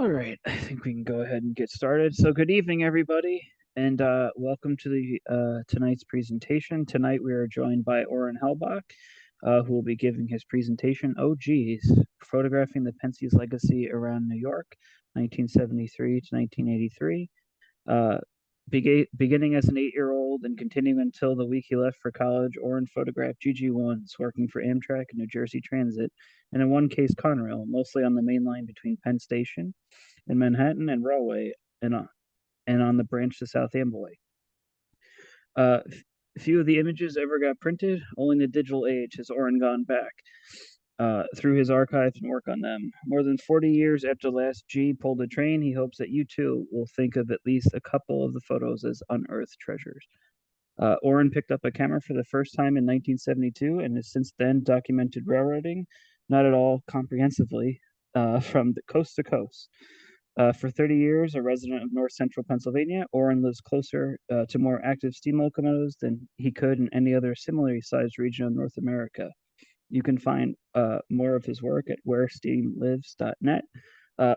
All right, I think we can go ahead and get started. So good evening, everybody, and welcome to the tonight's presentation. Tonight we are joined by Oren Helbok, who will be giving his presentation, Oh Geez, Photographing the Pensy's Legacy Around New York, 1973 to 1983. Beginning as an 8-year-old and continuing until the week he left for college, Oren photographed GG1s working for Amtrak and New Jersey Transit, and in one case Conrail, mostly on the main line between Penn Station and Manhattan and Rahway, and on the branch to South Amboy. Few of the images ever got printed. Only in the digital age has Oren gone back through his archives and work on them. More than 40 years after the last G pulled a train, he hopes that you too will think of at least a couple of the photos as unearthed treasures. Oren picked up a camera for the first time in 1972 and has since then documented railroading, not at all comprehensively, from the coast to coast. For 30 years, a resident of north central Pennsylvania, Oren lives closer to more active steam locomotives than he could in any other similarly sized region of North America. You can find more of his work at wheresteamlives.net.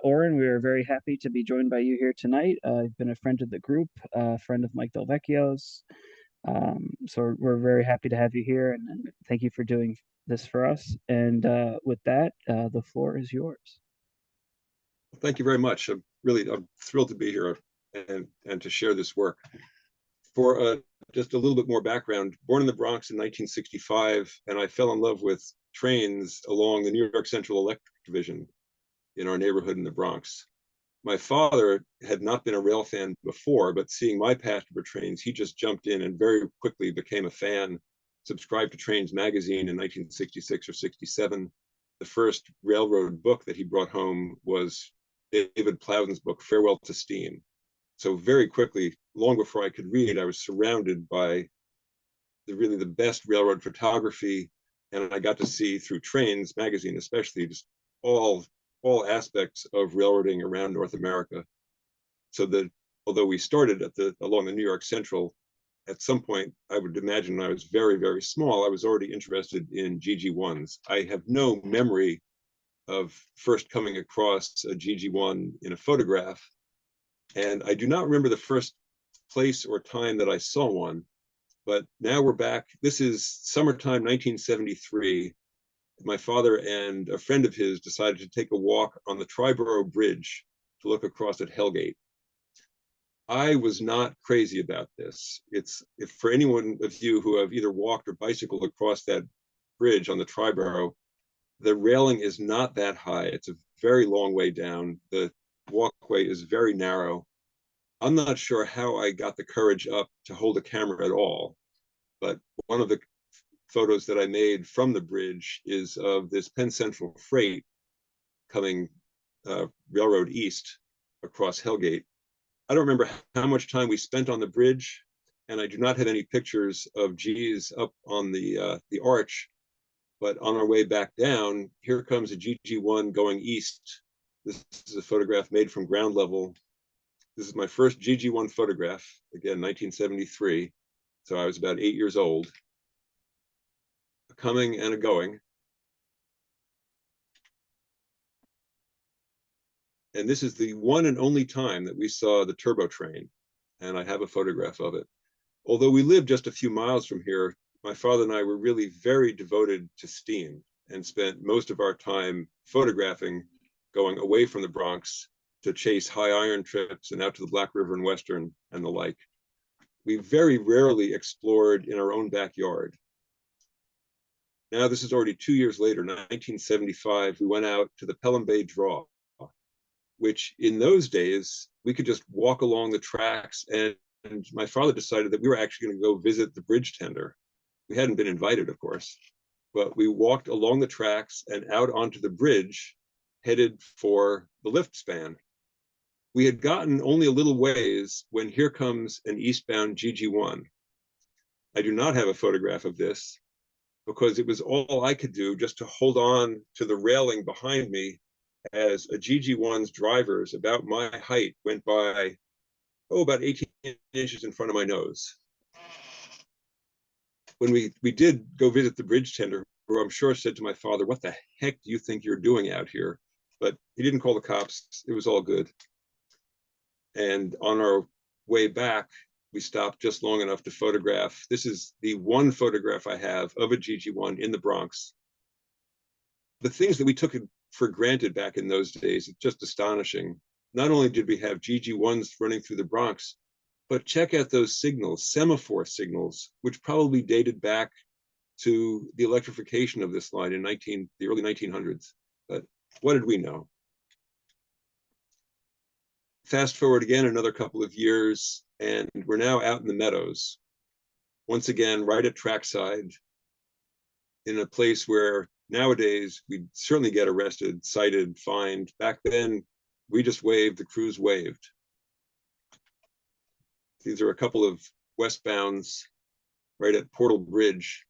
Oren, we are very happy to be joined by you here tonight. I've been a friend of the group, a friend of Mike Delvecchio's. So we're very happy to have you here, and thank you for doing this for us. And with that, the floor is yours. Thank you very much. I'm thrilled to be here and to share this work. For just a little bit more background, born in the Bronx in 1965, and I fell in love with trains along the New York Central Electric Division in our neighborhood in the Bronx. My father had not been a rail fan before, but seeing my passion for trains, he just jumped in and very quickly became a fan, subscribed to Trains magazine in 1966 or 67. The first railroad book that he brought home was David Plowden's book, Farewell to Steam. So very quickly, long before I could read, I was surrounded by the best railroad photography, and I got to see through Trains magazine, especially, just all aspects of railroading around North America. So that although we started along the New York Central, at some point, I would imagine when I was very, very small, I was already interested in GG1s. I have no memory of first coming across a GG1 in a photograph, and I do not remember the first place or time that I saw one, but now we're back. This is summertime 1973. My father and a friend of his decided to take a walk on the Triborough Bridge to look across at Hellgate. I was not crazy about this. If for anyone of you who have either walked or bicycled across that bridge on the Triborough, the railing is not that high. It's a very long way down. The walkway is very narrow. I'm not sure how I got the courage up to hold a camera at all, but one of the photos that I made from the bridge is of this Penn Central freight coming railroad east across Hellgate. I don't remember how much time we spent on the bridge, and I do not have any pictures of G's up on the arch. But on our way back down, here comes a GG1 going east. This is a photograph made from ground level. This is my first GG1 photograph, again, 1973. So I was about 8 years old. A coming and a going. And this is the one and only time that we saw the turbo train, and I have a photograph of it. Although we lived just a few miles from here, my father and I were really very devoted to steam and spent most of our time photographing, going away from the Bronx to chase high iron trips and out to the Black River and Western and the like. We very rarely explored in our own backyard. Now, this is already 2 years later, 1975, we went out to the Pelham Bay Draw, which in those days, we could just walk along the tracks, and my father decided that we were actually going to go visit the bridge tender. We hadn't been invited, of course, but we walked along the tracks and out onto the bridge, headed for the lift span. We had gotten only a little ways when here comes an eastbound GG1. I do not have a photograph of this because it was all I could do just to hold on to the railing behind me as a GG1's drivers about my height went by, about 18 inches in front of my nose. When we did go visit the bridge tender, who I'm sure said to my father, "What the heck do you think you're doing out here?" but he didn't call the cops. It was all good. And on our way back, we stopped just long enough to photograph. This is the one photograph I have of a GG1 in the Bronx. The things that we took for granted back in those days, it's just astonishing. Not only did we have GG1s running through the Bronx, but check out those signals, semaphore signals, which probably dated back to the electrification of this line in the early 1900s. But what did we know? Fast forward again another couple of years, and we're now out in the meadows. Once again, right at trackside, in a place where nowadays we'd certainly get arrested, cited, fined. Back then, we just waved, the crews waved. These are a couple of westbounds right at Portal Bridge.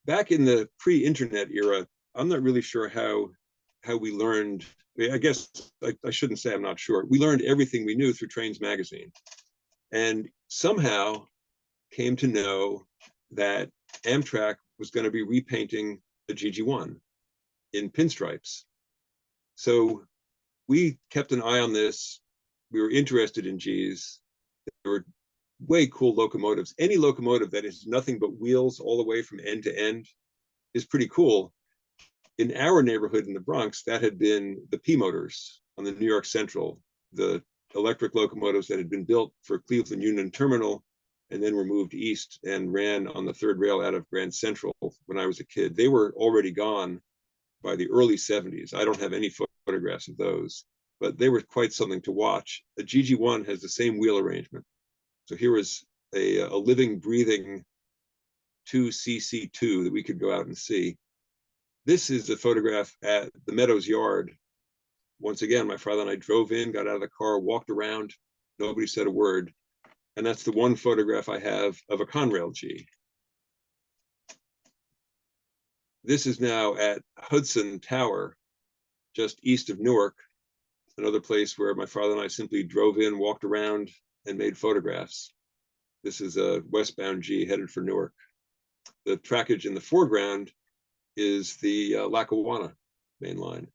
Back in the pre-internet era, I'm not really sure how we learned. I guess I shouldn't say I'm not sure. We learned everything we knew through Trains magazine, and somehow came to know that Amtrak was going to be repainting the GG1 in pinstripes. So we kept an eye on this. We were interested in Gs. There were way cool locomotives. Any locomotive that is nothing but wheels all the way from end to end is pretty cool. In our neighborhood in the Bronx, that had been the P motors on the New York Central, the electric locomotives that had been built for Cleveland Union Terminal and then were moved east and ran on the third rail out of Grand Central when I was a kid. They were already gone by the early 70s. I don't have any photographs of those, but they were quite something to watch. A GG1 has the same wheel arrangement. So here was a living, breathing 2CC2 that we could go out and see. This is a photograph at the Meadows Yard. Once again, my father and I drove in, got out of the car, walked around. Nobody said a word. And that's the one photograph I have of a Conrail G. This is now at Hudson Tower, just east of Newark, another place where my father and I simply drove in, walked around, and made photographs. This is a westbound G headed for Newark. The trackage in the foreground is the Lackawanna main line.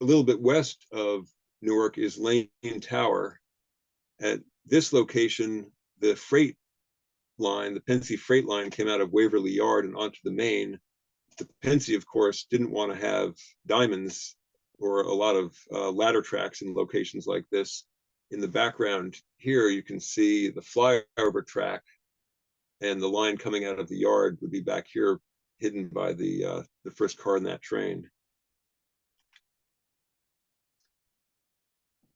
A little bit west of Newark is Lane Tower. At this location, the freight line, the Pennsy freight line, came out of Waverly Yard and onto the main. The Pennsy, of course, didn't want to have diamonds or a lot of ladder tracks in locations like this. In the background here, you can see the flyover track, and the line coming out of the yard would be back here, hidden by the first car in that train.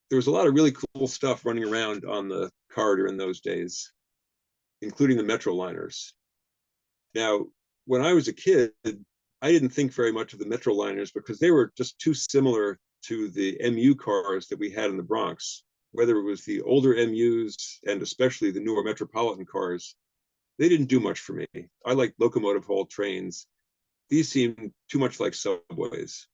There was a lot of really cool stuff running around on the corridor in those days, including the Metro liners. Now, when I was a kid, I didn't think very much of the Metro liners because they were just too similar to the MU cars that we had in the Bronx, whether it was the older MUs and especially the newer Metropolitan cars. They didn't do much for me. I like locomotive haul trains. These seemed too much like subways,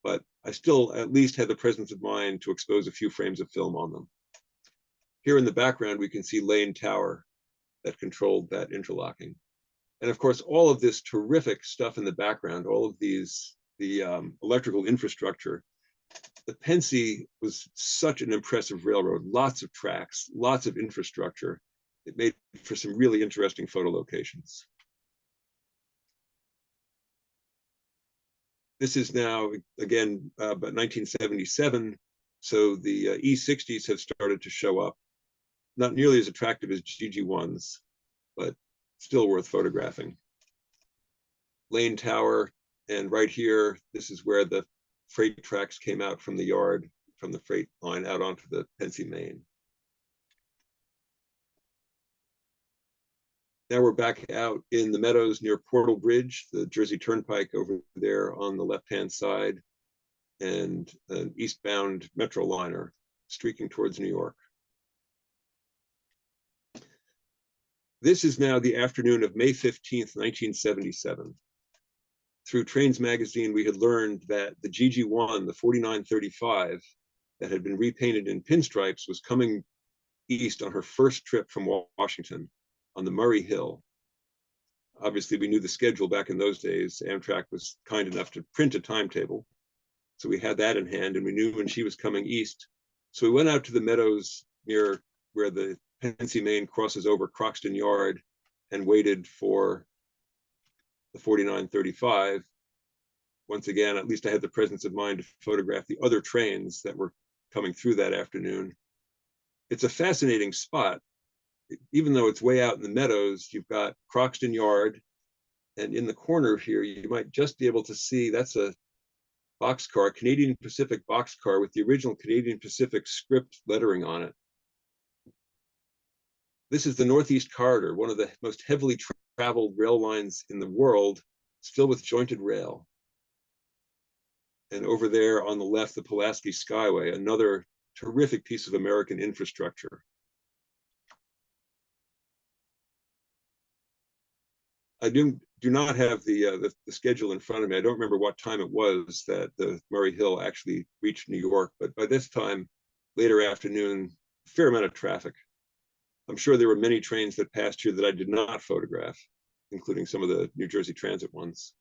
but I still at least had the presence of mind to expose a few frames of film on them. Here in the background, we can see Lane Tower that controlled that interlocking. And of course, all of this terrific stuff in the background, all of these, the electrical infrastructure. The Pennsy was such an impressive railroad, lots of tracks, lots of infrastructure. It made for some really interesting photo locations. This is now, again, about 1977. So the E60s have started to show up. Not nearly as attractive as GG1s, but still worth photographing. Lane Tower, and right here, this is where the freight tracks came out from the yard, from the freight line out onto the Pennsy Main. Now we're back out in the meadows near Portal Bridge, the Jersey Turnpike over there on the left-hand side, and an eastbound Metro liner streaking towards New York. This is now the afternoon of May 15th, 1977. Through Trains magazine, we had learned that the GG1, the 4935, that had been repainted in pinstripes, was coming east on her first trip from Washington on the Murray Hill. Obviously, we knew the schedule back in those days. Amtrak was kind enough to print a timetable. So we had that in hand, and we knew when she was coming east. So we went out to the meadows near where the Pennsy Main crosses over Croxton Yard and waited for the 4935. Once again, at least I had the presence of mind to photograph the other trains that were coming through that afternoon. It's a fascinating spot. Even though it's way out in the meadows, you've got Croxton Yard, and in the corner here, you might just be able to see that's a boxcar, Canadian Pacific boxcar with the original Canadian Pacific script lettering on it. This is the Northeast Corridor, one of the most heavily traveled rail lines in the world. It's filled with jointed rail. And over there on the left, the Pulaski Skyway, another terrific piece of American infrastructure. I do not have the schedule in front of me. I don't remember what time it was that the Murray Hill actually reached New York, but by this time, later afternoon, a fair amount of traffic. I'm sure there were many trains that passed here that I did not photograph, including some of the New Jersey Transit ones.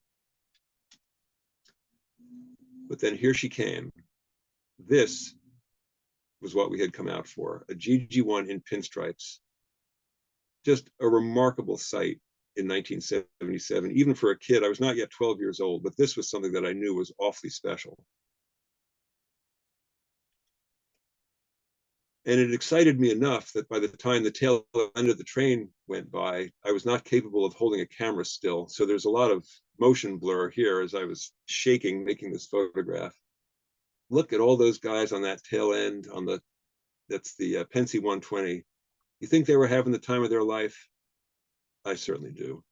But then here she came. This was what we had come out for, a GG1 in pinstripes. Just a remarkable sight in 1977, even for a kid. I was not yet 12 years old, but this was something that I knew was awfully special. And it excited me enough that by the time the tail end of the train went by, I was not capable of holding a camera still. So there's a lot of motion blur here as I was shaking, making this photograph. Look at all those guys on that tail end on that's the Pennsy 120. You think they were having the time of their life? I certainly do.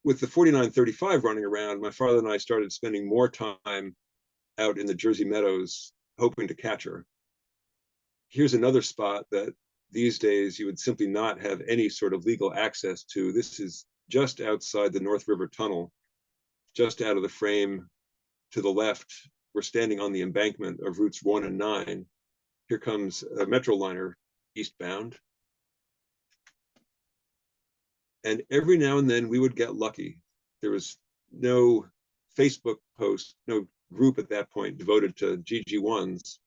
With the 4935 running around, my father and I started spending more time out in the Jersey meadows, hoping to catch her. Here's another spot that these days you would simply not have any sort of legal access to. This is just outside the North River Tunnel, just out of the frame to the left. We're standing on the embankment of routes 1 and 9. Here comes a Metroliner eastbound. And every now and then we would get lucky. There was no Facebook post, no group at that point devoted to GG1s.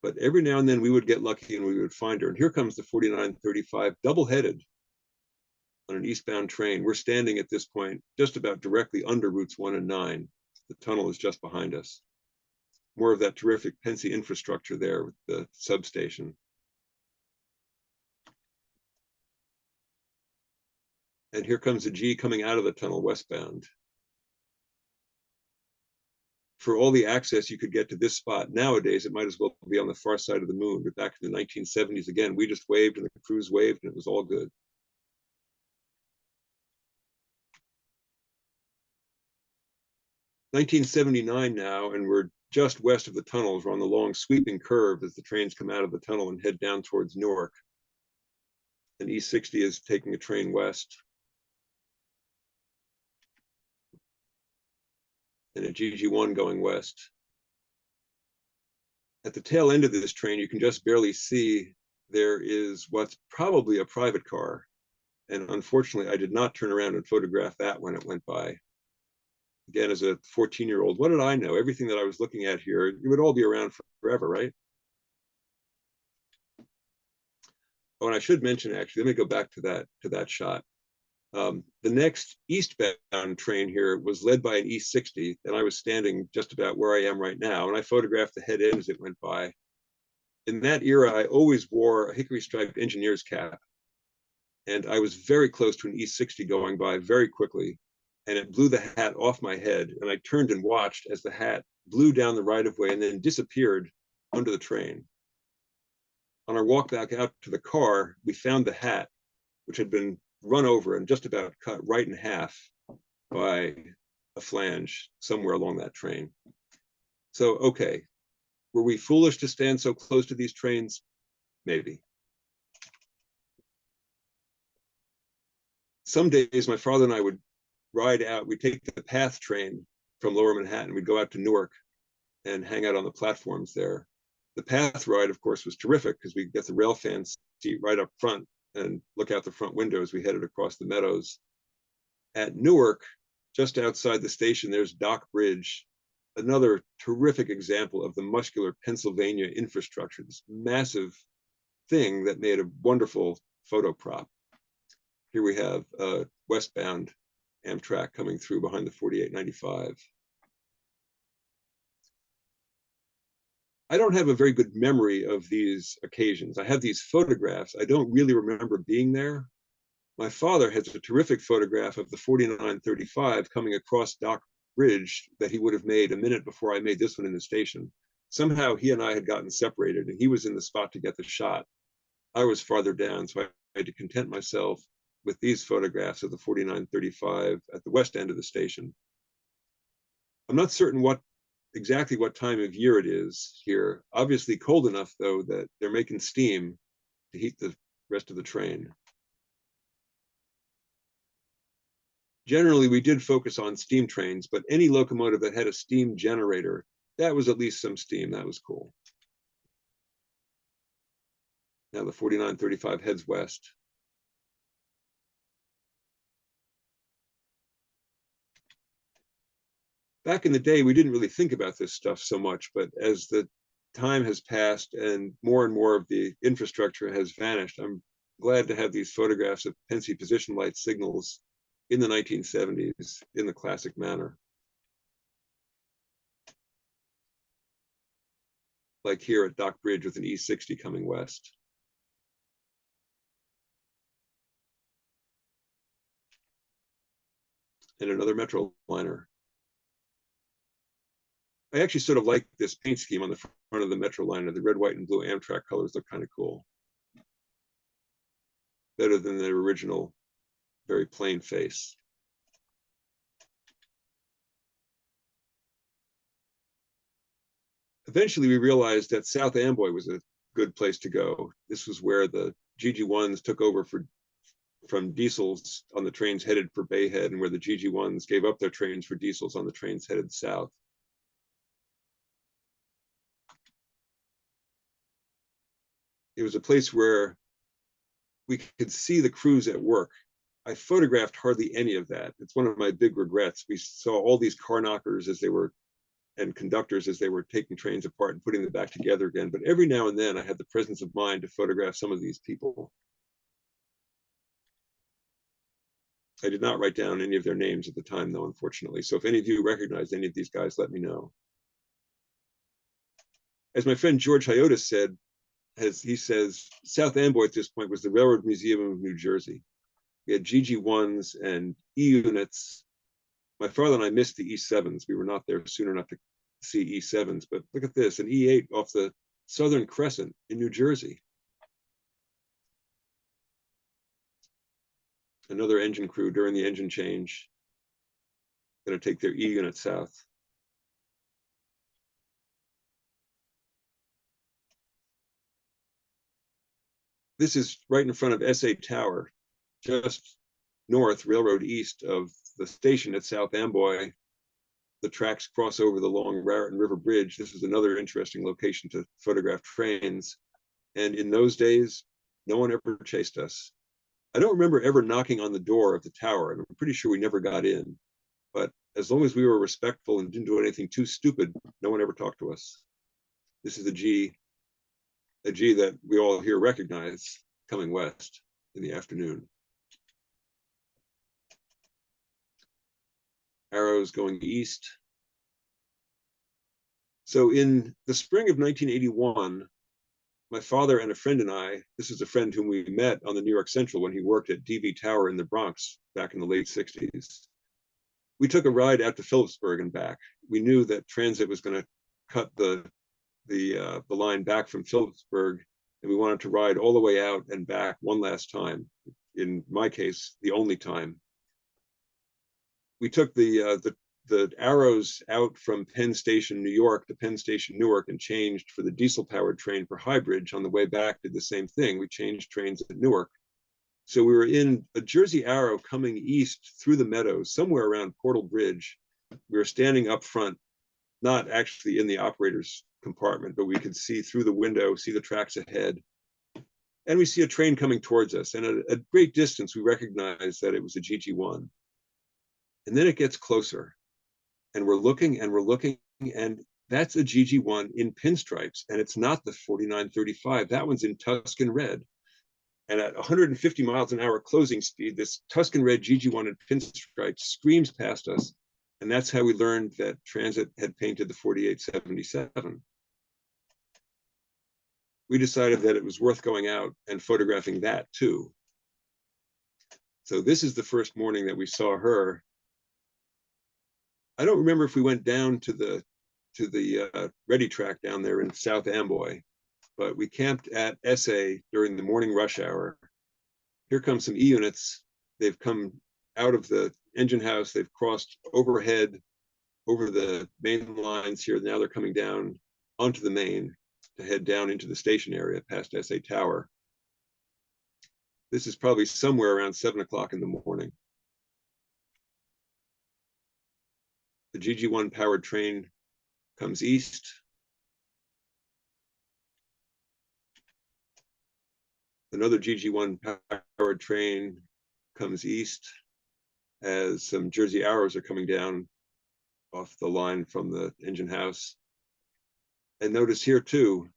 But every now and then we would get lucky and we would find her. And here comes the 4935 double-headed on an eastbound train. We're standing at this point just about directly under routes 1 and 9. The tunnel is just behind us. More of that terrific Pennsy infrastructure there with the substation. And here comes a G coming out of the tunnel westbound. For all the access you could get to this spot, nowadays it might as well be on the far side of the moon. But back in the 1970s, again, we just waved and the crews waved and it was all good. (1979) now, and we're just west of the tunnels. We're on the long sweeping curve as the trains come out of the tunnel and head down towards Newark. And E60 is taking a train west. And a GG1 going west. At the tail end of this train, you can just barely see there is what's probably a private car. And unfortunately, I did not turn around and photograph that when it went by. Again, as a 14-year-old, what did I know? Everything that I was looking at here, it would all be around forever, right? Oh, and I should mention, actually, let me go back to that shot. The next eastbound train here was led by an E60, and I was standing just about where I am right now, and I photographed the head end as it went by. In that era, I always wore a hickory-striped engineer's cap, and I was very close to an E60 going by very quickly, and it blew the hat off my head, and I turned and watched as the hat blew down the right-of-way and then disappeared under the train. On our walk back out to the car, we found the hat, which had been run over and just about cut right in half by a flange somewhere along that train. So, okay, were we foolish to stand so close to these trains? Maybe. Some days my father and I would ride out, we'd take the PATH train from Lower Manhattan, we'd go out to Newark and hang out on the platforms there. The PATH ride, of course, was terrific because we get the rail fan seat right up front and look out the front window as we headed across the meadows. At Newark, just outside the station, there's Dock Bridge, another terrific example of the muscular Pennsylvania infrastructure, this massive thing that made a wonderful photo prop. Here we have westbound Amtrak coming through behind the 4895. I don't have a very good memory of these occasions. I have these photographs. I don't really remember being there. My father has a terrific photograph of the 4935 coming across Dock Bridge that he would have made a minute before I made this one in the station. Somehow he and I had gotten separated, and he was in the spot to get the shot. I was farther down, so I had to content myself with these photographs of the 4935 at the west end of the station. I'm not certain exactly what time of year it is here. Obviously cold enough, though, that they're making steam to heat the rest of the train. Generally, we did focus on steam trains, but any locomotive that had a steam generator, that was at least some steam. That was cool. Now the 4935 heads west. Back in the day, we didn't really think about this stuff so much, but as the time has passed and more of the infrastructure has vanished, I'm glad to have these photographs of Pennsy position light signals in the 1970s in the classic manner. Like here at Dock Bridge with an E60 coming west. And another Metro liner. I actually sort of like this paint scheme on the front of the Metro liner. The red, white, and blue Amtrak colors look kind of cool. Better than the original, very plain face. Eventually, we realized that South Amboy was a good place to go. This was where the GG1s took over from diesels on the trains headed for Bayhead, and where the GG1s gave up their trains for diesels on the trains headed south. It was a place where we could see the crews at work. I photographed hardly any of that. It's one of my big regrets. We saw all these car knockers and conductors as they were taking trains apart and putting them back together again. But every now and then I had the presence of mind to photograph some of these people. I did not write down any of their names at the time, though, unfortunately. So if any of you recognize any of these guys, let me know. As my friend George Hyotis said, he says, South Amboy at this point was the Railroad Museum of New Jersey. We had GG1s and E units. My father and I missed the E7s. We were not there soon enough to see E7s, but look at this, an E8 off the Southern Crescent in New Jersey. Another engine crew during the engine change, going to take their E unit south. This is right in front of SA Tower, just north, railroad east of the station at South Amboy. The tracks cross over the long Raritan River Bridge. This is another interesting location to photograph trains. And in those days, no one ever chased us. I don't remember ever knocking on the door of the tower. I'm pretty sure we never got in. But as long as we were respectful and didn't do anything too stupid, no one ever talked to us. This is a G that we all here recognize coming west in the afternoon. Arrows going east. So in the spring of 1981, my father and a friend and I, this is a friend whom we met on the New York Central when he worked at DV Tower in the Bronx back in the late 60s. We took a ride out to Phillipsburg and back. We knew that transit was going to cut the line back from Phillipsburg, and we wanted to ride all the way out and back one last time. In my case, the only time. We took the arrows out from Penn Station, New York to Penn Station, Newark, and changed for the diesel-powered train for High Bridge. On the way back, did the same thing. We changed trains at Newark. So we were in a Jersey Arrow coming east through the meadows, somewhere around Portal Bridge. We were standing up front, not actually in the operator's compartment, but we could see through the window, see the tracks ahead. And we see a train coming towards us. And at a great distance, we recognize that it was a GG1. And then it gets closer. And we're looking and we're looking. And that's a GG1 in pinstripes. And it's not the 4935. That one's in Tuscan red. And at 150 miles an hour closing speed, this Tuscan red GG1 in pinstripes screams past us. And that's how we learned that Transit had painted the 4877. We decided that it was worth going out and photographing that too. So this is the first morning that we saw her. I don't remember if we went down to the ready track down there in South Amboy, but we camped at SA during the morning rush hour. Here come some E-units. They've come out of the engine house. They've crossed overhead over the main lines here. Now they're coming down onto the main to head down into the station area past SA Tower. This is probably somewhere around 7 o'clock in the morning. The GG1 powered train comes east. Another GG1 powered train comes east as some Jersey Arrows are coming down off the line from the engine house. And notice here too,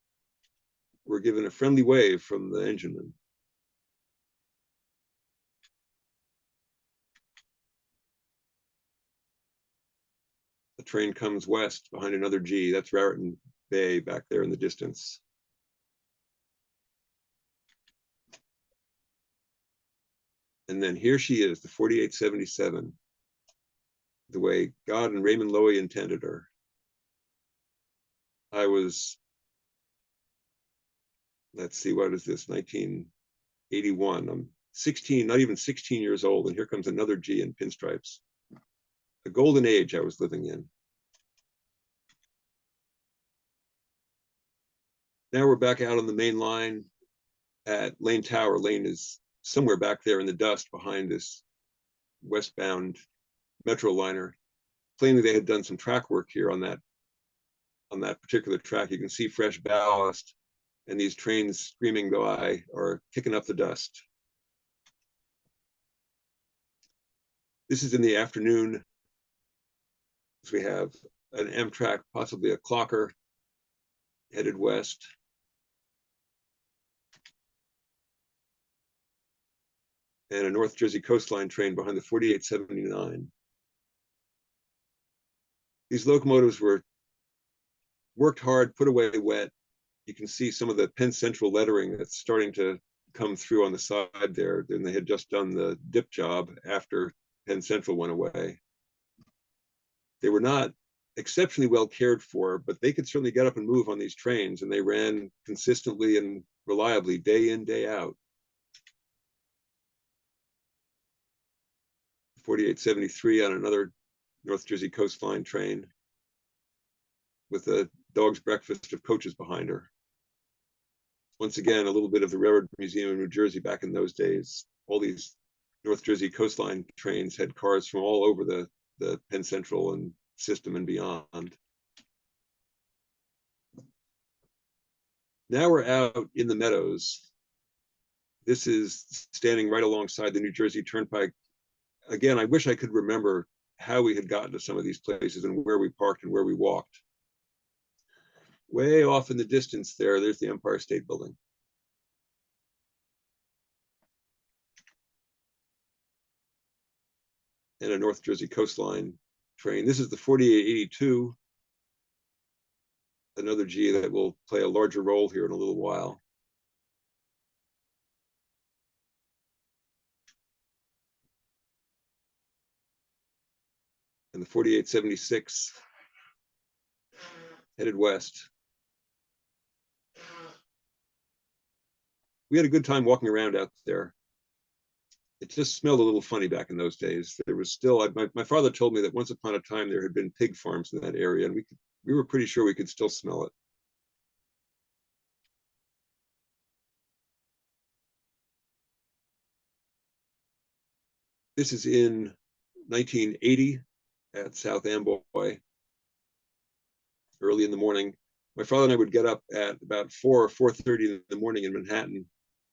we're given a friendly wave from the engineman. The train comes west behind another G. That's Raritan Bay back there in the distance. And then here she is, the 4877, the way God and Raymond Loewy intended her. I was, let's see, what is this, 1981. I'm 16, not even 16 years old, and here comes another G in pinstripes. The golden age I was living in. Now we're back out on the main line at Lane Tower. Lane is somewhere back there in the dust behind this westbound metro liner. Plainly, they had done some track work here on that particular track. You can see fresh ballast, and these trains screaming by are kicking up the dust. This is in the afternoon. So we have an Amtrak, possibly a clocker, headed west. And a North Jersey coastline train behind the 4879. These locomotives were worked hard, put away wet. You can see some of the Penn Central lettering that's starting to come through on the side there. Then they had just done the dip job after Penn Central went away. They were not exceptionally well cared for, but they could certainly get up and move on these trains, and they ran consistently and reliably day in, day out. 4873 on another North Jersey coastline train with a dog's breakfast of coaches behind her. Once again, a little bit of the Railroad Museum of New Jersey back in those days. All these North Jersey coastline trains had cars from all over the Penn Central and system and beyond. Now we're out in the meadows. This is standing right alongside the New Jersey Turnpike. Again, I wish I could remember how we had gotten to some of these places and where we parked and where we walked. Way off in the distance there's the Empire State Building. And a North Jersey coastline train. This is the 4882, another G that will play a larger role here in a little while. And the 4876 headed west. We had a good time walking around out there. It just smelled a little funny back in those days. There was still, my father told me that once upon a time there had been pig farms in that area, and we were pretty sure we could still smell it. This is in 1980 at South Amboy, early in the morning. My father and I would get up at about 4 or 4:30 in the morning in Manhattan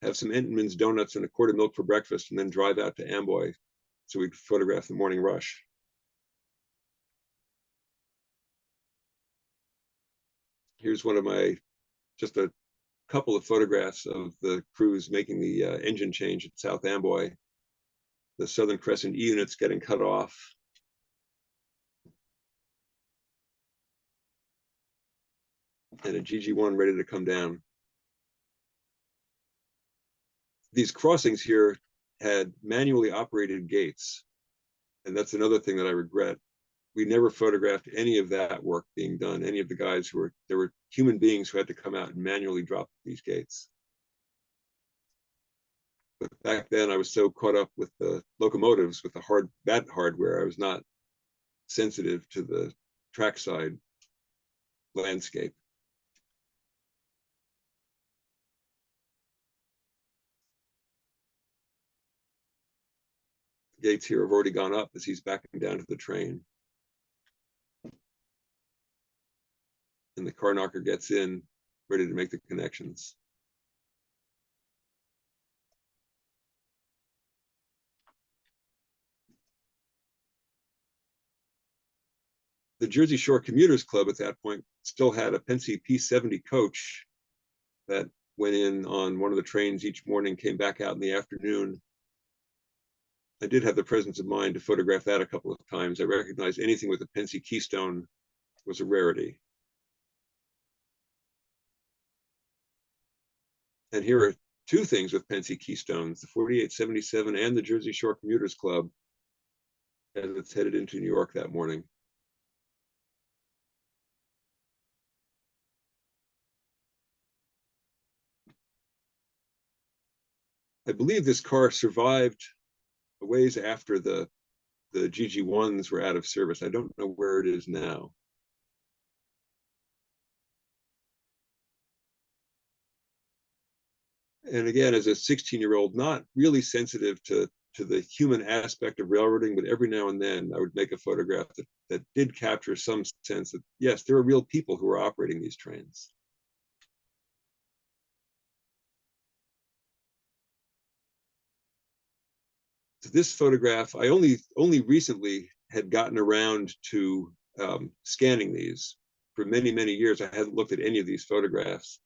have some Entenmann's donuts and a quart of milk for breakfast, and then drive out to Amboy so we could photograph the morning rush. Here's one of my, just a couple of photographs of the crews making the engine change at South Amboy. The Southern Crescent E units getting cut off. And a GG1 ready to come down. These crossings here had manually operated gates. And that's another thing that I regret. We never photographed any of that work being done. Any of the guys who were, there were human beings who had to come out and manually drop these gates. But back then I was so caught up with the locomotives, with the bad hardware, I was not sensitive to the trackside landscape. The gates here have already gone up as he's backing down to the train. And the car knocker gets in, ready to make the connections. The Jersey Shore Commuters Club at that point still had a Pennsy P70 coach that went in on one of the trains each morning, came back out in the afternoon. I did have the presence of mind to photograph that a couple of times. I recognized anything with a Pennsy keystone was a rarity. And here are two things with Pennsy keystones, the 4877 and the Jersey Shore Commuters Club, as it's headed into New York that morning. I believe this car survived a ways after the GG1s were out of service. I don't know where it is now. And again, as a 16-year-old, not really sensitive to the human aspect of railroading, but every now and then I would make a photograph that did capture some sense that, yes, there are real people who are operating these trains. So this photograph, I only recently had gotten around to scanning these. For many, many years, I hadn't looked at any of these photographs.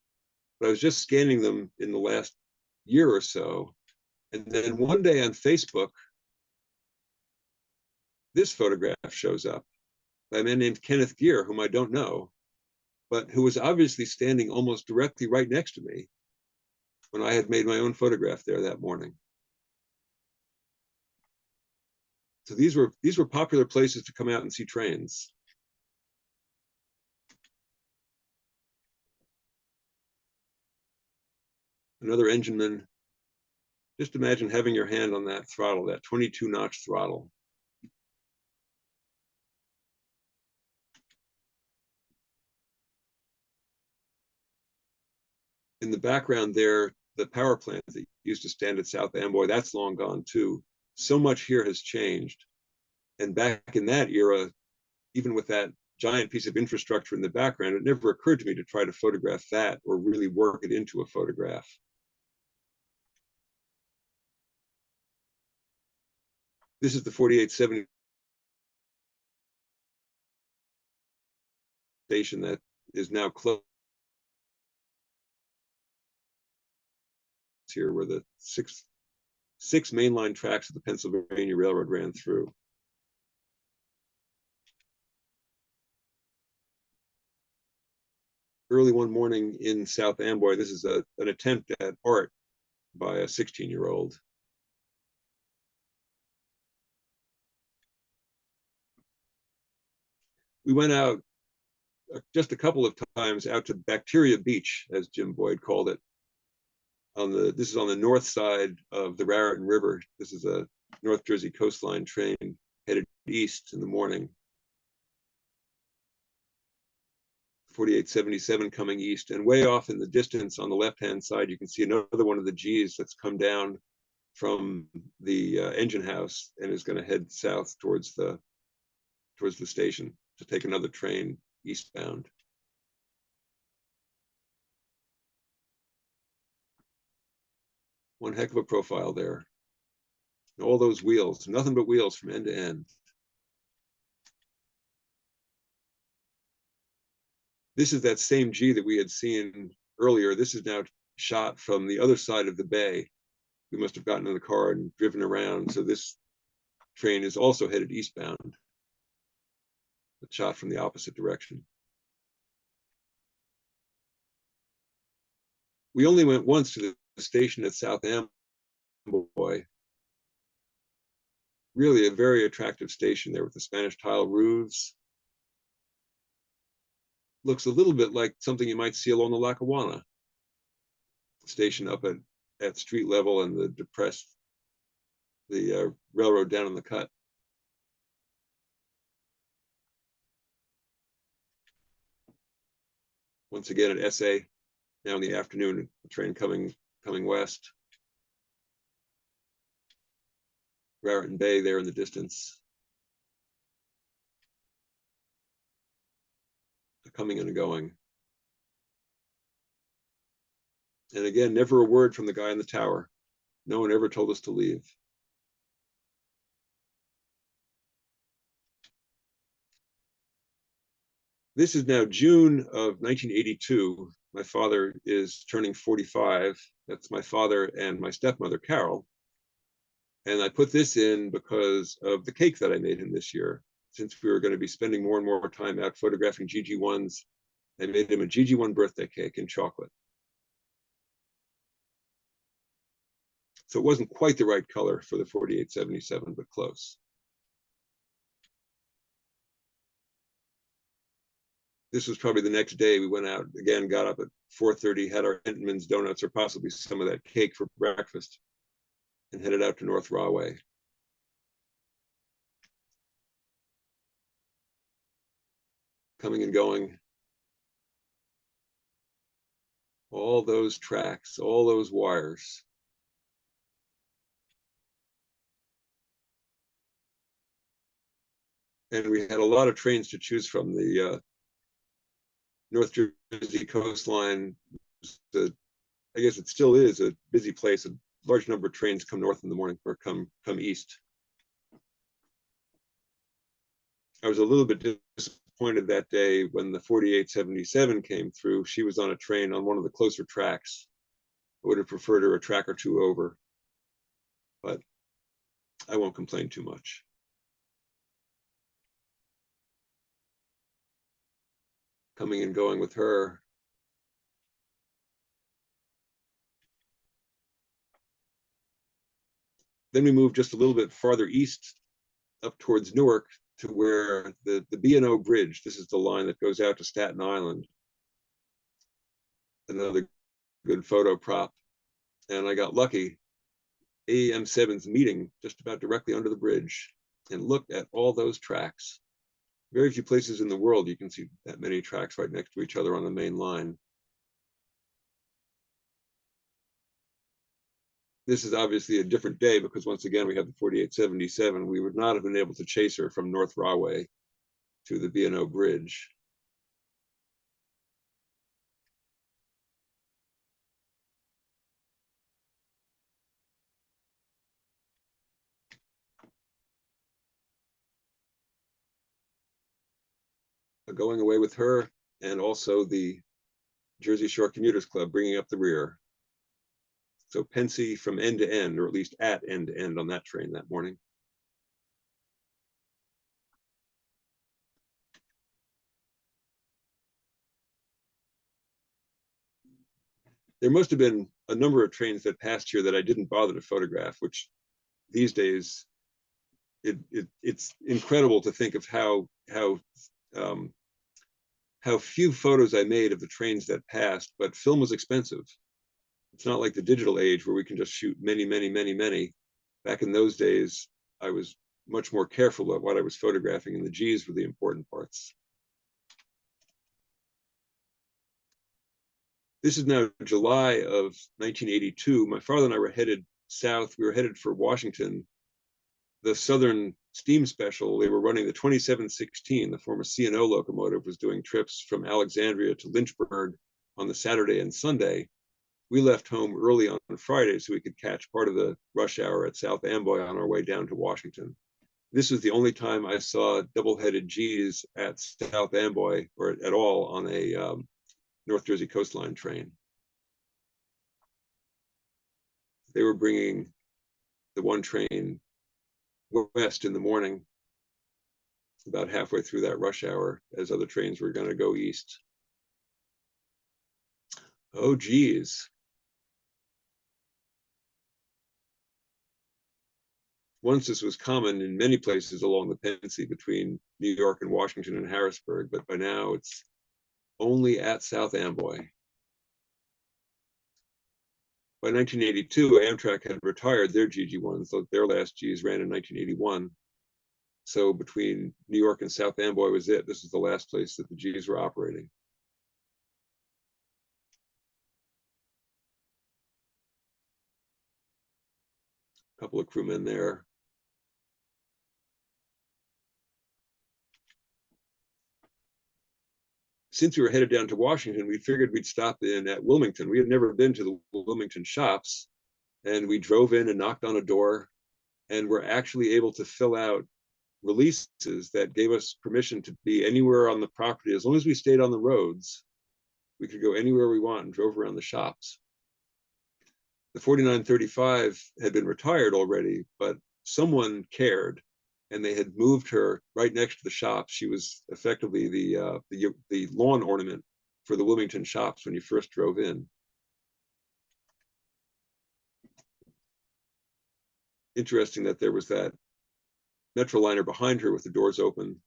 But I was just scanning them in the last year or so. And then one day on Facebook, this photograph shows up by a man named Kenneth Gear, whom I don't know, but who was obviously standing almost directly right next to me when I had made my own photograph there that morning. So these were popular places to come out and see trains. Another engineman. Just imagine having your hand on that throttle, that 22-notch throttle. In the background there, the power plant that used to stand at South Amboy, that's long gone too. So much here has changed. And back in that era, even with that giant piece of infrastructure in the background, it never occurred to me to try to photograph that or really work it into a photograph. This is the 4870 station that is now closed. Here where the six mainline tracks of the Pennsylvania Railroad ran through. Early one morning in South Amboy, this is an attempt at art by a 16-year-old. We went out just a couple of times out to Bacteria Beach, as Jim Boyd called it. This is on the north side of the Raritan River. This is a North Jersey coastline train headed east in the morning. 4877 coming east, and way off in the distance on the left-hand side, you can see another one of the Gs that's come down from the engine house and is going to head south towards the station to take another train eastbound. One heck of a profile there. All those wheels, nothing but wheels from end to end. This is that same G that we had seen earlier. This is now shot from the other side of the bay. We must have gotten in the car and driven around. So this train is also headed eastbound. A shot from the opposite direction. We only went once to the station at South Amboy. Really a very attractive station there with the Spanish tile roofs. Looks a little bit like something you might see along the Lackawanna. Station up at street level and the railroad down in the cut. Once again at SA, now in the afternoon, a train coming west. Raritan Bay there in the distance. Coming and going. And again, never a word from the guy in the tower. No one ever told us to leave. This is now June of 1982. My father is turning 45. That's my father and my stepmother, Carol. And I put this in because of the cake that I made him this year. Since we were going to be spending more and more time out photographing GG1s, I made him a GG1 birthday cake in chocolate. So it wasn't quite the right color for the 4877, but close. This was probably the next day. We went out again, got up at 4:30, had our Entenmann's donuts or possibly some of that cake for breakfast, and headed out to North Rahway. Coming and going. All those tracks, all those wires. And we had a lot of trains to choose from. The North Jersey coastline, I guess it still is a busy place. A large number of trains come north in the morning or come east. I was a little bit disappointed that day when the 4877 came through. She was on a train on one of the closer tracks. I would have preferred her a track or two over, but I won't complain too much. Coming and going with her. Then we moved just a little bit farther east up towards Newark to where the B&O Bridge, this is the line that goes out to Staten Island. Another good photo prop. And I got lucky. AM7's meeting just about directly under the bridge, and looked at all those tracks. Very few places in the world you can see that many tracks right next to each other on the main line. This is obviously a different day because once again, we have the 4877. We would not have been able to chase her from North Rahway to the B&O Bridge. Going away with her, and also the Jersey Shore Commuters Club bringing up the rear. So Pennsy from end to end, or at least at end to end on that train that morning. There must have been a number of trains that passed here that I didn't bother to photograph, which these days, it's incredible to think of how few photos I made of the trains that passed, but film was expensive. It's not like the digital age where we can just shoot many. Back in those days, I was much more careful about what I was photographing, and the G's were the important parts. This is now July of 1982. My father and I were headed south. We were headed for Washington. The Southern Steam Special, they were running the 2716, the former C&O locomotive, was doing trips from Alexandria to Lynchburg on the Saturday and Sunday. we left home early on Friday so we could catch part of the rush hour at South Amboy on our way down to Washington. This was the only time I saw double-headed G's at South Amboy or at all on a North Jersey coastline train. They were bringing the one train west in the morning, about halfway through that rush hour, as other trains were going to go east. Oh, geez. Once this was common in many places along the Pennsy between New York and Washington and Harrisburg, but by now it's only at South Amboy. By 1982, Amtrak had retired their GG1s, so their last Gs ran in 1981. So between New York and South Amboy was it. This is the last place that the Gs were operating. A couple of crewmen there. Since we were headed down to Washington, we figured we'd stop in at Wilmington. We had never been to the Wilmington shops, and we drove in and knocked on a door, and were actually able to fill out releases that gave us permission to be anywhere on the property. As long as we stayed on the roads, we could go anywhere we want and drove around the shops. The 4935 had been retired already, but someone cared, and they had moved her right next to the shops. She was effectively the lawn ornament for the Wilmington shops when you first drove in. Interesting that there was that Metroliner behind her with the doors open,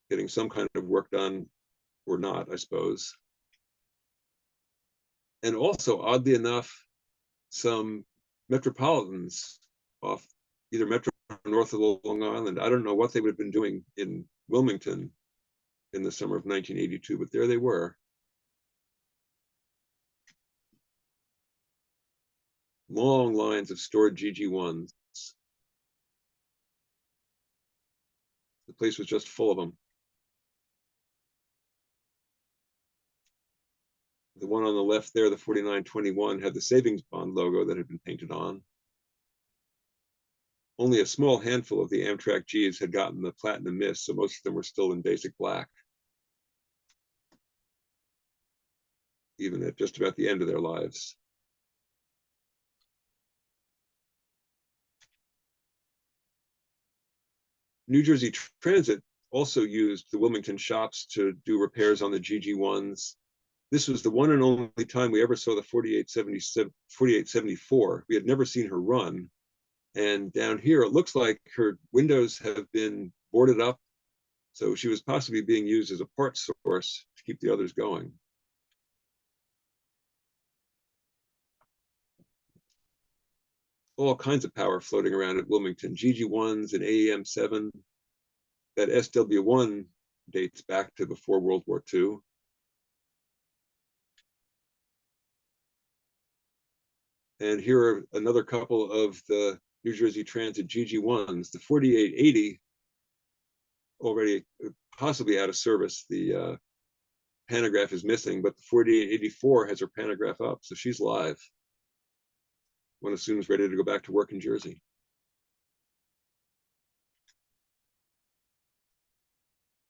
getting some kind of work done, or not, I suppose. And also, oddly enough, some Metropolitans off either Metro or north of Long Island. I don't know what they would have been doing in Wilmington in the summer of 1982, but there they were. Long lines of stored GG1s. The place was just full of them. The one on the left there, the 4921, had the savings bond logo that had been painted on. Only a small handful of the Amtrak Gs had gotten the platinum mist, so most of them were still in basic black, even at just about the end of their lives. New Jersey Transit also used the Wilmington shops to do repairs on the GG1s. This was the one and only time we ever saw the 4874. We had never seen her run. And down here, it looks like her windows have been boarded up. So she was possibly being used as a part source to keep the others going. All kinds of power floating around at Wilmington, GG1s and AEM7. That SW1 dates back to before World War II. And here are another couple of the New Jersey Transit GG1s. The 4880 already possibly out of service. The pantograph is missing, but the 4884 has her pantograph up, so she's live. One assumes ready to go back to work in Jersey.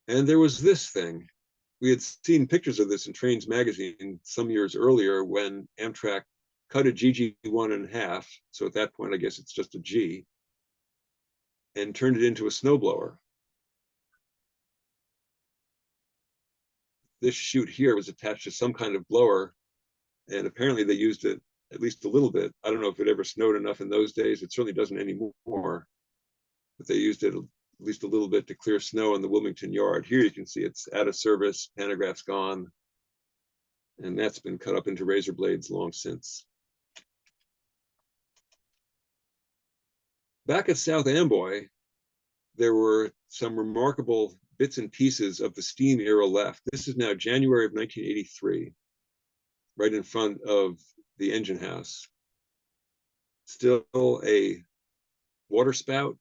And there was this thing. We had seen pictures of this in Trains magazine some years earlier when Amtrak cut a GG1 in half. So at that point, I guess it's just a G, and turned it into a snowblower. This chute here was attached to some kind of blower, and apparently they used it at least a little bit. I don't know if it ever snowed enough in those days. It certainly doesn't anymore, but they used it at least a little bit to clear snow in the Wilmington yard. Here you can see it's out of service, pantograph's gone, and that's been cut up into razor blades long since. Back at South Amboy, there were some remarkable bits and pieces of the steam era left. This is now January of 1983, right in front of the engine house. Still a water spout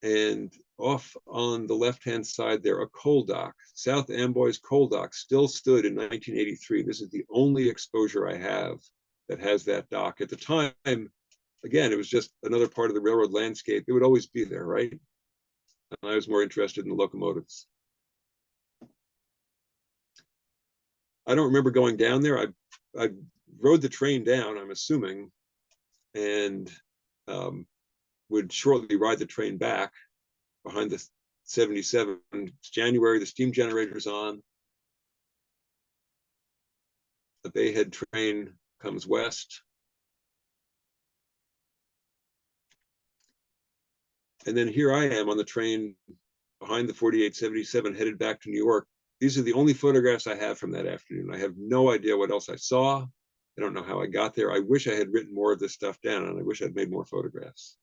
And off on the left-hand side there, a coal dock. South Amboy's coal dock still stood in 1983. This is the only exposure I have that has that dock. At the time, again, it was just another part of the railroad landscape. It would always be there, right? And I was more interested in the locomotives. I don't remember going down there. I rode the train down, I'm assuming, and would shortly ride the train back behind the 77. It's January, the steam generator's on. The Bayhead train comes west. And then here I am on the train behind the 4877 headed back to New York. These are the only photographs I have from that afternoon. I have no idea what else I saw. I don't know how I got there. I wish I had written more of this stuff down, and I wish I'd made more photographs.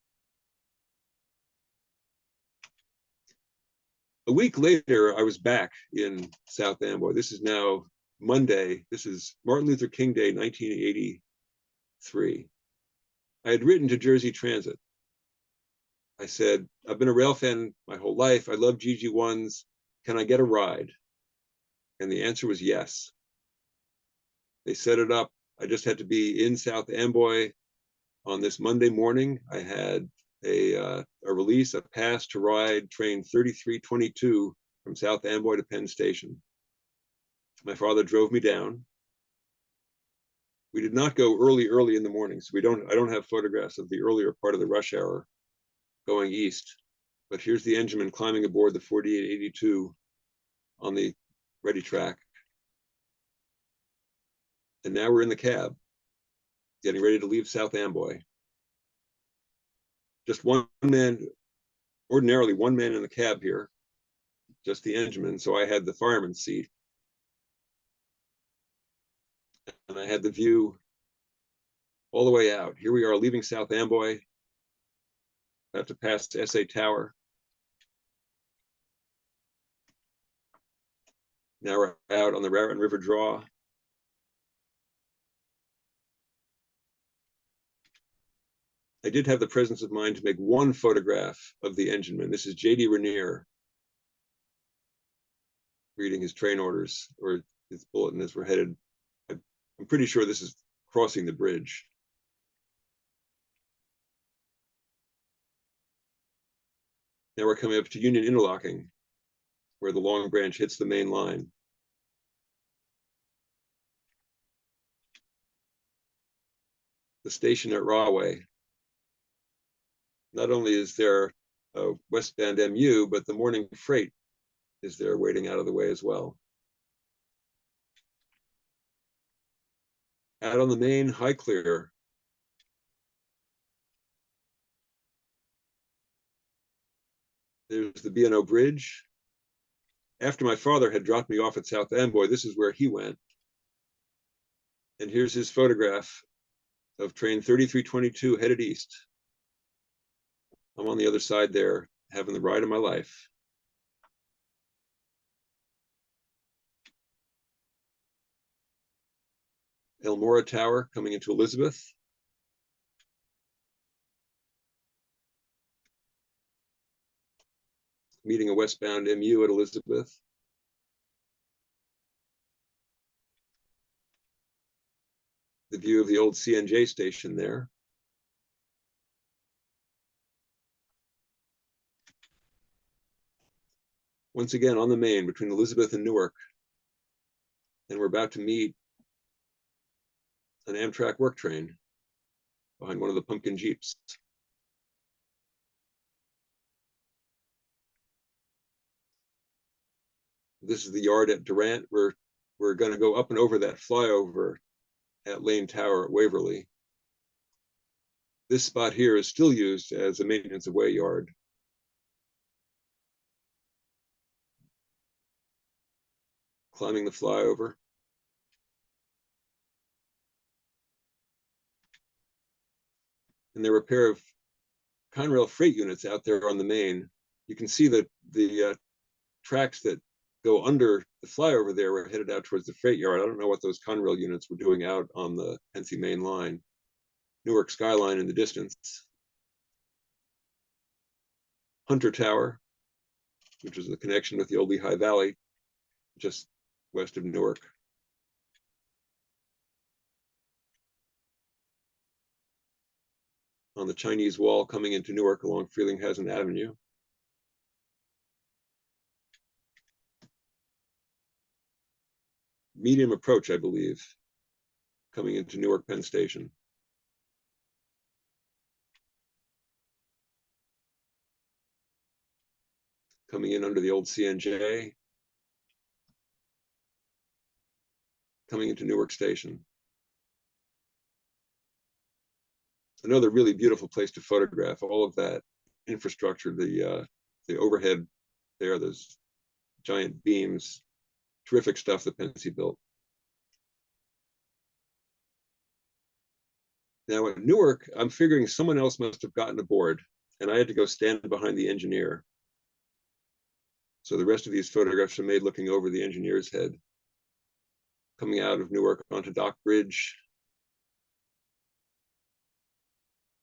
A week later, I was back in South Amboy. This is now Monday. This is Martin Luther King Day, 1983. I had written to Jersey Transit. I said, I've been a rail fan my whole life. I love GG1s. Can I get a ride? And the answer was yes. They set it up. I just had to be in South Amboy on this Monday morning. I had a release, a pass to ride train 3322 from South Amboy to Penn Station. My father drove me down. We did not go early in the morning, so I don't have photographs of the earlier part of the rush hour going east. But here's the engineman climbing aboard the 4882 on the ready track. And now we're in the cab, getting ready to leave South Amboy. Just one man, ordinarily one man in the cab here, just the engineman. So I had the fireman's seat. And I had the view all the way out. Here we are leaving South Amboy. I have to pass SA Tower. Now we're out on the Raritan River Draw. I did have the presence of mind to make one photograph of the engineman. This is J.D. Rainier reading his train orders or his bulletin as we're headed. I'm pretty sure this is crossing the bridge. Now we're coming up to Union Interlocking, where the Long Branch hits the main line. The station at Rahway. Not only is there a westbound MU, but the morning freight is there waiting out of the way as well. Out on the main, high clear. There's the B&O Bridge. After my father had dropped me off at South Amboy, this is where he went. And here's his photograph of train 3322 headed east. I'm on the other side there, having the ride of my life. Elmora Tower coming into Elizabeth. Meeting a westbound MU at Elizabeth. The view of the old CNJ station there. Once again on the main between Elizabeth and Newark. And we're about to meet an Amtrak work train behind one of the pumpkin Jeeps. This is the yard at Durant. We're going to go up and over that flyover at Lane Tower at Waverly. This spot here is still used as a maintenance of way yard. Climbing the flyover. And there were a pair of Conrail freight units out there on the main. You can see that the tracks that go under the flyover there were headed out towards the freight yard. I don't know what those Conrail units were doing out on the Pennsy main line. Newark skyline in the distance. Hunter Tower, which is the connection with the old Lehigh Valley, just west of Newark. On the Chinese Wall coming into Newark along Frelinghuysen Avenue. Medium approach, I believe, coming into Newark Penn Station. Coming in under the old CNJ. Coming into Newark Station. Another really beautiful place to photograph. All of that infrastructure, the overhead there, those giant beams, terrific stuff that Pennsy built. Now at Newark, I'm figuring someone else must have gotten aboard, and I had to go stand behind the engineer. So the rest of these photographs are made looking over the engineer's head. Coming out of Newark onto Dock Bridge.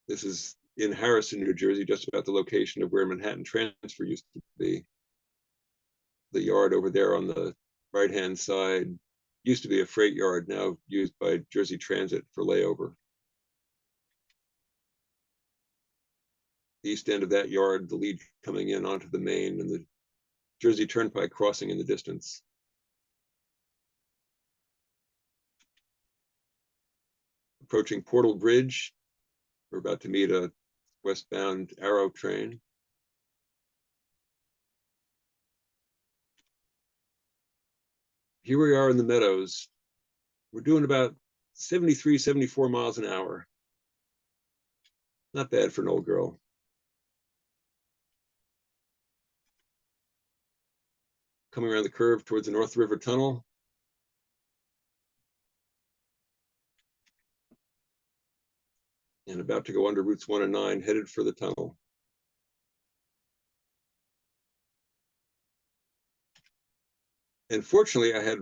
This is in Harrison, New Jersey, just about the location of where Manhattan Transfer used to be. The yard over there on the right-hand side used to be a freight yard, now used by Jersey Transit for layover. The east end of that yard, the lead coming in onto the main, and the Jersey Turnpike crossing in the distance. Approaching Portal Bridge. We're about to meet a westbound Arrow train. Here we are in the meadows. We're doing about 73, 74 miles an hour. Not bad for an old girl. Coming around the curve towards the North River Tunnel. And about to go under routes 1 and 9, headed for the tunnel. And fortunately, I had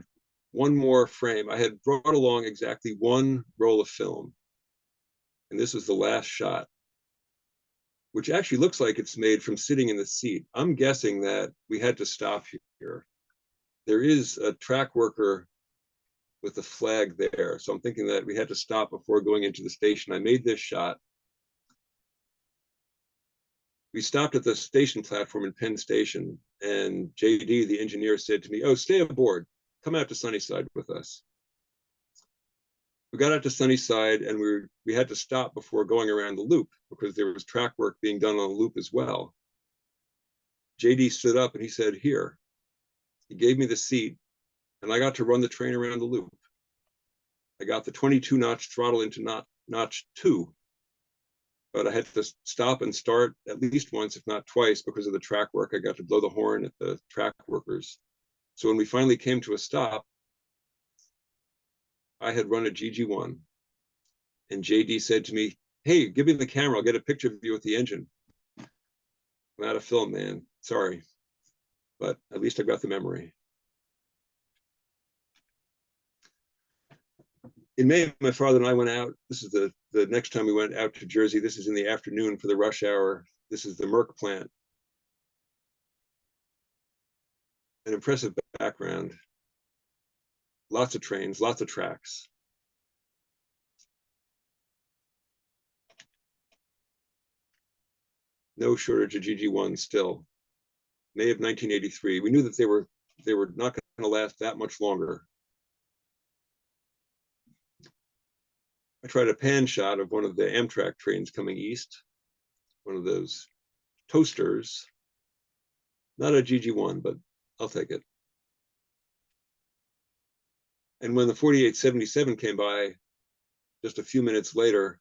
one more frame. I had brought along exactly one roll of film. And this was the last shot, which actually looks like it's made from sitting in the seat. I'm guessing that we had to stop here. There is a track worker with a flag there. So I'm thinking that we had to stop before going into the station. I made this shot. We stopped at the station platform in Penn Station, and JD, the engineer, said to me, "Oh, stay aboard. Come out to Sunnyside with us." We got out to Sunnyside, and we had to stop before going around the loop because there was track work being done on the loop as well. JD stood up and he said, "Here." He gave me the seat, and I got to run the train around the loop. I got the 22-notch throttle into notch 2, but I had to stop and start at least once, if not twice, because of the track work. I got to blow the horn at the track workers. So when we finally came to a stop, I had run a GG1. And JD said to me, "Hey, give me the camera. I'll get a picture of you with the engine." I'm out of film, man. Sorry. But at least I got the memory. In May, my father and I went out. This is the next time we went out to Jersey. This is in the afternoon for the rush hour. This is the Merck plant. An impressive background. Lots of trains, lots of tracks. No shortage of GG1s still. May of 1983. We knew that they were not going to last that much longer. I tried a pan shot of one of the Amtrak trains coming east, one of those toasters. Not a GG1, but I'll take it. And when the 4877 came by, just a few minutes later,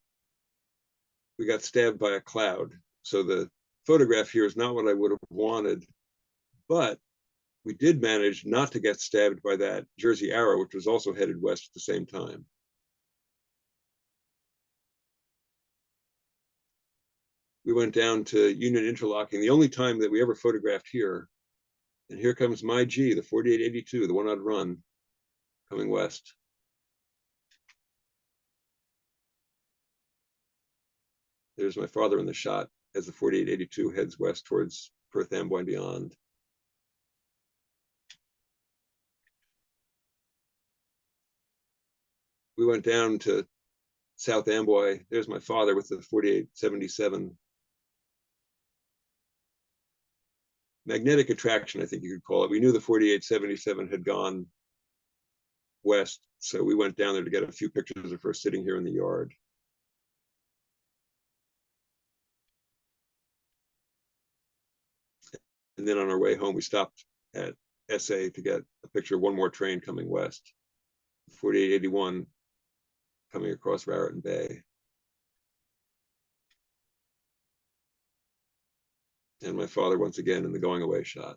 we got stabbed by a cloud. So the photograph here is not what I would have wanted, but we did manage not to get stabbed by that Jersey Arrow, which was also headed west at the same time. We went down to Union Interlocking, the only time that we ever photographed here. And here comes my G, the 4882, the one I'd run, coming west. There's my father in the shot as the 4882 heads west towards Perth Amboy and beyond. We went down to South Amboy. There's my father with the 4877. Magnetic attraction, I think you could call it. We knew the 4877 had gone west, so we went down there to get a few pictures of her sitting here in the yard. And then on our way home, we stopped at SA to get a picture of one more train coming west, 4881 coming across Raritan Bay. And my father once again in the going away shot.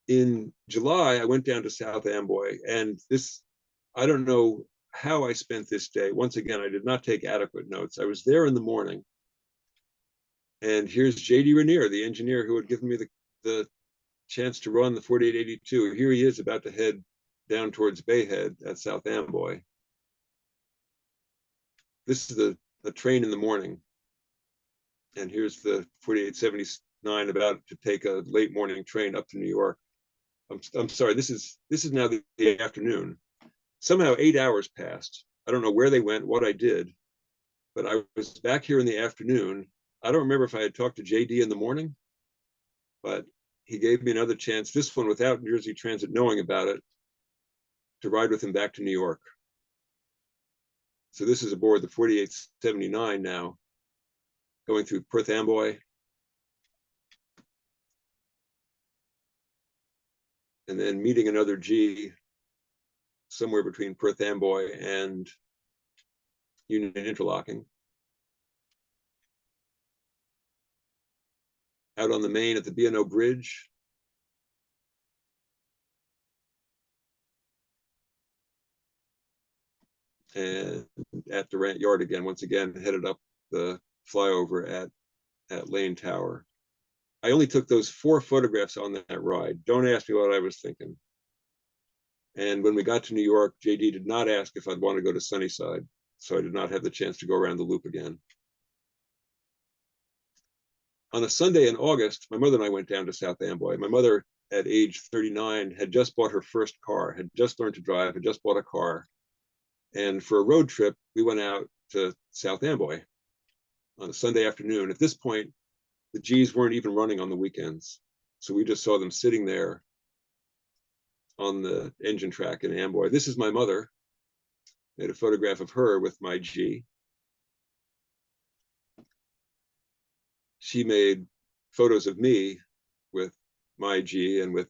In July, I went down to South Amboy, and this, I don't know how I spent this day. Once again, I did not take adequate notes. I was there in the morning, and here's J.D. Rainier, the engineer who had given me the chance to run the 4882. Here he is about to head down towards Bayhead at South Amboy. This is the train in the morning. And here's the 4879 about to take a late morning train up to New York. I'm sorry, this is now the afternoon. Somehow 8 hours passed. I don't know where they went, what I did, but I was back here in the afternoon. I don't remember if I had talked to JD in the morning, but he gave me another chance, this one without New Jersey Transit knowing about it, to ride with him back to New York. So this is aboard the 4879 now, going through Perth Amboy. And then meeting another G somewhere between Perth Amboy and Union Interlocking. Out on the main at the B&O Bridge. And at Durant Yard again, once again, headed up the flyover at Lane Tower. I only took those 4 photographs on that ride. Don't ask me what I was thinking. And when we got to New York, JD did not ask if I'd want to go to Sunnyside, so I did not have the chance to go around the loop again. On a Sunday in August, my mother and I went down to South Amboy. My mother, at age 39, had just bought her first car, had just learned to drive, had just bought a car. And for a road trip, we went out to South Amboy on a Sunday afternoon. At this point, the G's weren't even running on the weekends. So we just saw them sitting there on the engine track in Amboy. This is my mother. I made a photograph of her with my G. She made photos of me with my G and with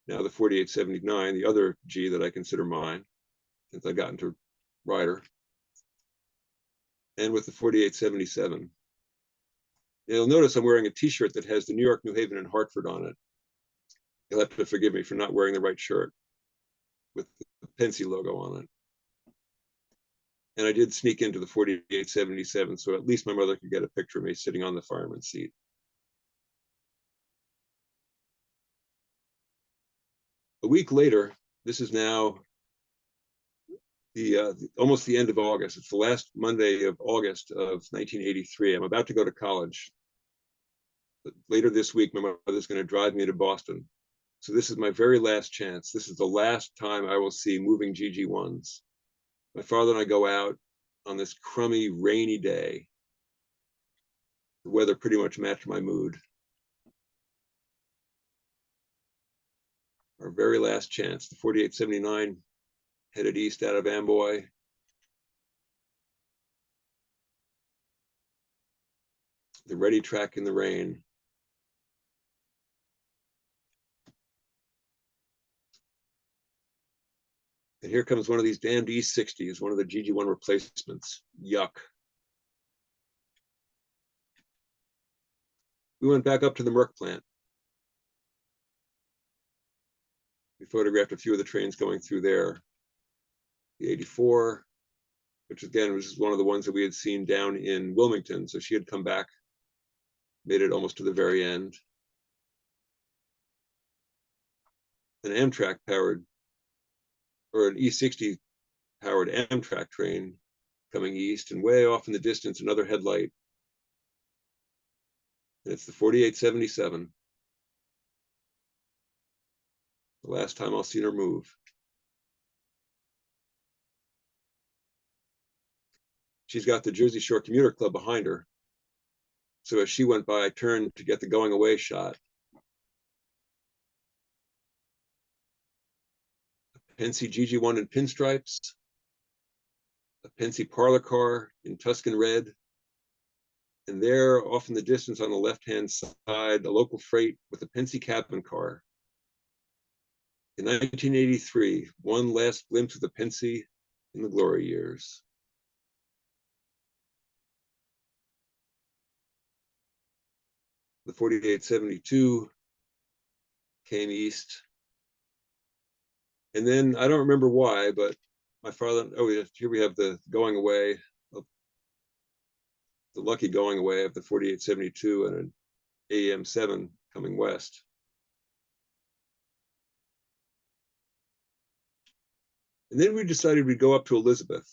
now the 4879, the other G that I consider mine, since I got into rider, and with the 4877. You'll notice I'm wearing a t-shirt that has the New York, New Haven, and Hartford on it. You'll have to forgive me for not wearing the right shirt with the Pennsy logo on it. And I did sneak into the 4877, so at least my mother could get a picture of me sitting on the fireman's seat. A week later, this is now almost the end of August. It's the last Monday of August of 1983. I'm about to go to college. But later this week, my mother's going to drive me to Boston. So this is my very last chance. This is the last time I will see moving GG1s. My father and I go out on this crummy, rainy day. The weather pretty much matched my mood. Our very last chance, the 4879 headed east out of Amboy. The ready track in the rain. And here comes one of these damned E60s, one of the GG1 replacements. Yuck. We went back up to the Merck plant. We photographed a few of the trains going through there. The 84, which again was one of the ones that we had seen down in Wilmington. So she had come back, made it almost to the very end. An Amtrak powered, or an E60 powered Amtrak train coming east, and way off in the distance, another headlight. And it's the 4877. The last time I'll see her move. She's got the Jersey Shore Commuter Club behind her. So as she went by, I turned to get the going away shot. A Pennsy GG1 in pinstripes, a Pennsy parlor car in Tuscan red, and there, off in the distance on the left-hand side, a local freight with a Pennsy cabin car. In 1983, one last glimpse of the Pennsy in the glory years. The 4872 came east. And then I don't remember why, but my father, here we have the going away, of the lucky going away of the 4872 and an AM7 coming west. And then we decided we'd go up to Elizabeth.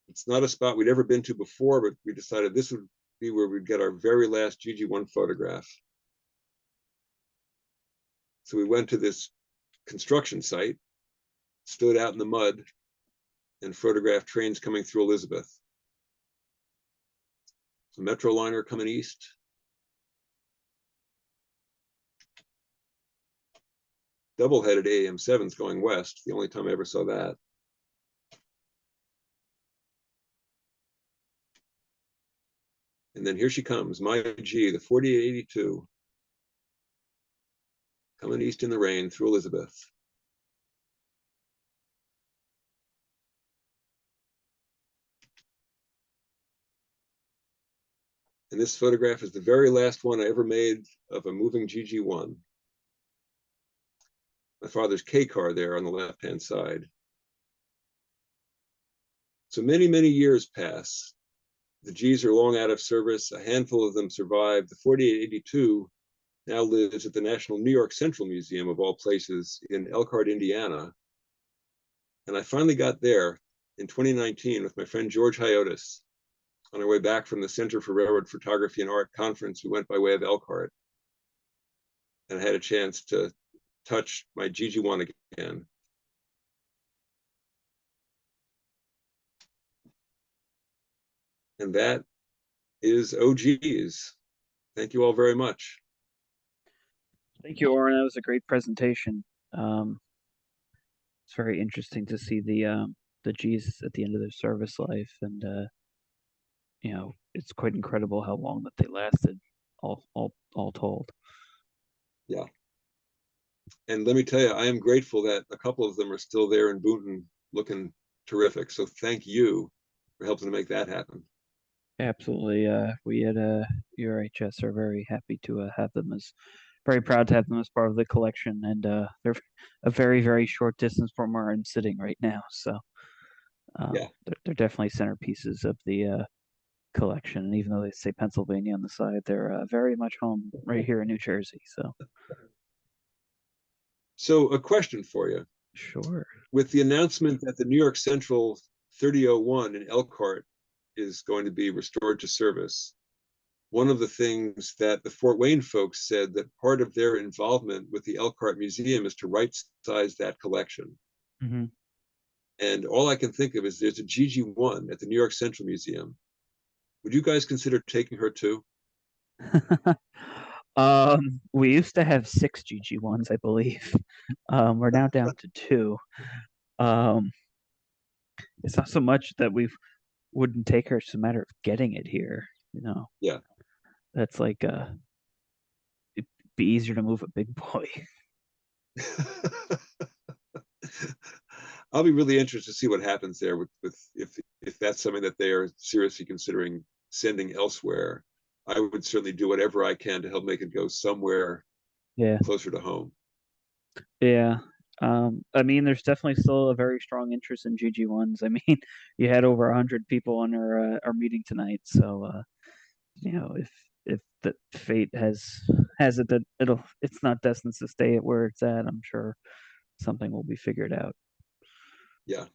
It's not a spot we'd ever been to before, but we decided this would be where we'd get our very last GG1 photograph. So we went to this construction site, stood out in the mud, and photographed trains coming through Elizabeth. So Metro liner coming east. Double-headed AM7s going west, the only time I ever saw that. And then here she comes, my G, the 4882, coming east in the rain through Elizabeth. And this photograph is the very last one I ever made of a moving GG1. My father's K car there on the left-hand side. So many, many years pass. The Gs are long out of service. A handful of them survive. The 4882 now lives at the National New York Central Museum, of all places, in Elkhart, Indiana. And I finally got there in 2019 with my friend George Hyotis. On our way back from the Center for Railroad Photography and Art conference, we went by way of Elkhart. And I had a chance to touch my GG1 again. And that is OGs. Thank you all very much. Thank you, Oren. That was a great presentation. It's very interesting to see the G's at the end of their service life, and it's quite incredible how long that they lasted, all told. Yeah. And let me tell you, I am grateful that a couple of them are still there in Boonton looking terrific. So thank you for helping to make that happen. Absolutely. We at URHS are very happy to have them very proud to have them as part of the collection, and they're a very, very short distance from where I'm sitting right now. So Yeah, they're definitely centerpieces of the collection. And even though they say Pennsylvania on the side, they're very much home right here in New Jersey. So a question for you. Sure. With the announcement that the New York Central 3001 in Elkhart is going to be restored to service, one of the things that the Fort Wayne folks said that part of their involvement with the Elkhart Museum is to right-size that collection. Mm-hmm. And all I can think of is there's a GG1 at the New York Central Museum. Would you guys consider taking her too? We used to have 6 GG1s, I believe. We're now down to 2. It's not so much that we wouldn't take her; it's a matter of getting it here. Yeah. That's like it'd be easier to move a big boy. I'll be really interested to see what happens there with if that's something that they are seriously considering sending elsewhere. I would certainly do whatever I can to help make it go somewhere Yeah, closer to home. yeah. I mean, there's definitely still a very strong interest in GG1s. I mean, you had over 100 people on our meeting tonight, so if the fate has it that it's not destined to stay at where it's at, I'm sure something will be figured out. Yeah.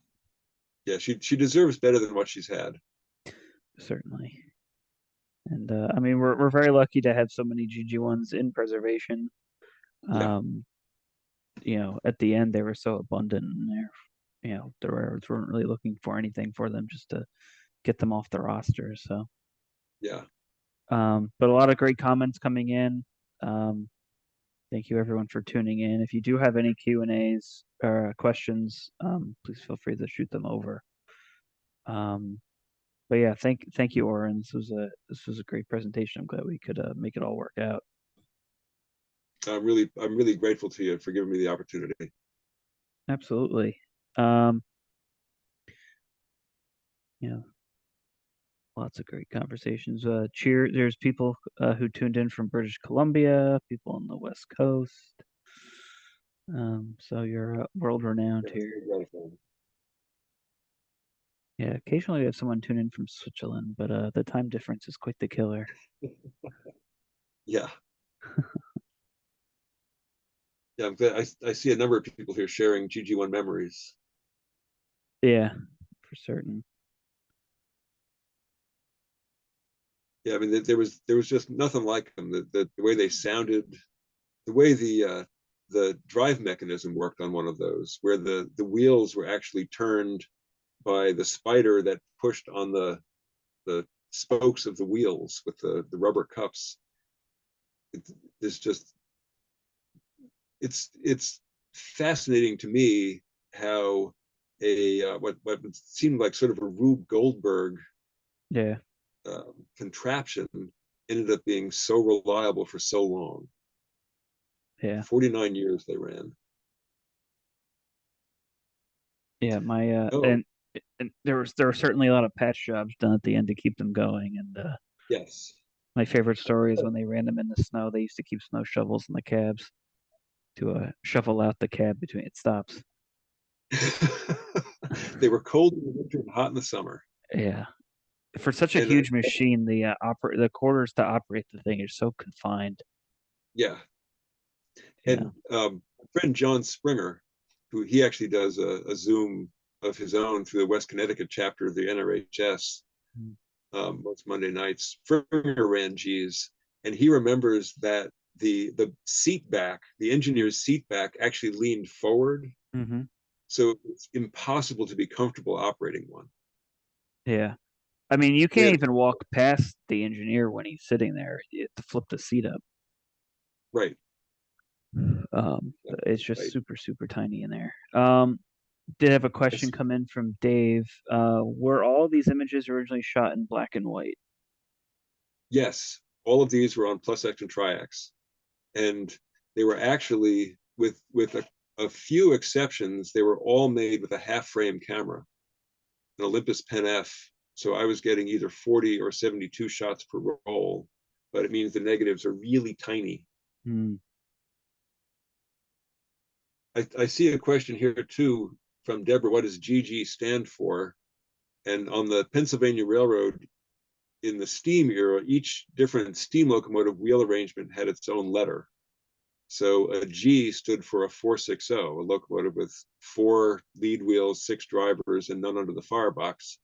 Yeah, she deserves better than what she's had. certainly. And I mean, we're very lucky to have so many GG1s in preservation. Yeah, Um, at the end they were so abundant, and the railroads weren't really looking for anything for them, just to get them off the roster. So, yeah. but a lot of great comments coming in. Um, Thank you everyone for tuning in. If you do have any Q&As or questions, please feel free to shoot them over. But yeah, thank you, Oren. This was a great presentation. I'm glad we could make it all work out. I'm really grateful to you for giving me the opportunity. Absolutely. Um, yeah, lots of great conversations. There's people who tuned in from British Columbia, people on the West Coast. So you're world renowned Yeah, it's here. very gratifying. Yeah, occasionally we have someone tune in from Switzerland, but the time difference is quite the killer. Yeah, yeah. I'm glad I see a number of people here sharing GG1 memories. Yeah, for certain. Yeah, I mean, there was just nothing like them. The way they sounded, the way the drive mechanism worked on one of those, where the wheels were actually turned by the spider that pushed on the spokes of the wheels with the rubber cups. It, it's just it's fascinating to me how what seemed like sort of a Rube Goldberg Yeah, contraption ended up being so reliable for so long. yeah, 49 years they ran. yeah. My Oh, and there were certainly a lot of patch jobs done at the end to keep them going. And yes. my favorite story is when they ran them in the snow. They used to keep snow shovels in the cabs to shovel out the cab between its stops. They were cold in the winter and hot in the summer. Yeah, for such a And huge machine, the quarters to operate the thing are so confined. yeah, Yeah. and friend John Springer, who he actually does a Zoom of his own through the West Connecticut chapter of the NRHS Mm. most Monday nights. Springer ran G's, and he remembers that the seat back, the engineer's seat back, actually leaned forward, Mm-hmm. so it's impossible to be comfortable operating one. Yeah. I mean, you They can't had, even walk past the engineer when he's sitting there. You have to flip the seat up. right, Um, yeah, it's just right. super, super tiny in there. Did have a question come in from Dave. Were all these images originally shot in black and white? Yes, all of these were on Plus X and Tri-X, and they were actually with a few exceptions, they were all made with a half frame camera, an Olympus Pen F. So I was getting either 40 or 72 shots per roll, but it means the negatives are really tiny. Hmm. I see a question here too from Deborah. What does GG stand for? And on the Pennsylvania Railroad in the steam era, each different steam locomotive wheel arrangement had its own letter. So a G stood for a 460, a locomotive with 4 lead wheels, 6 drivers, and none under the firebox.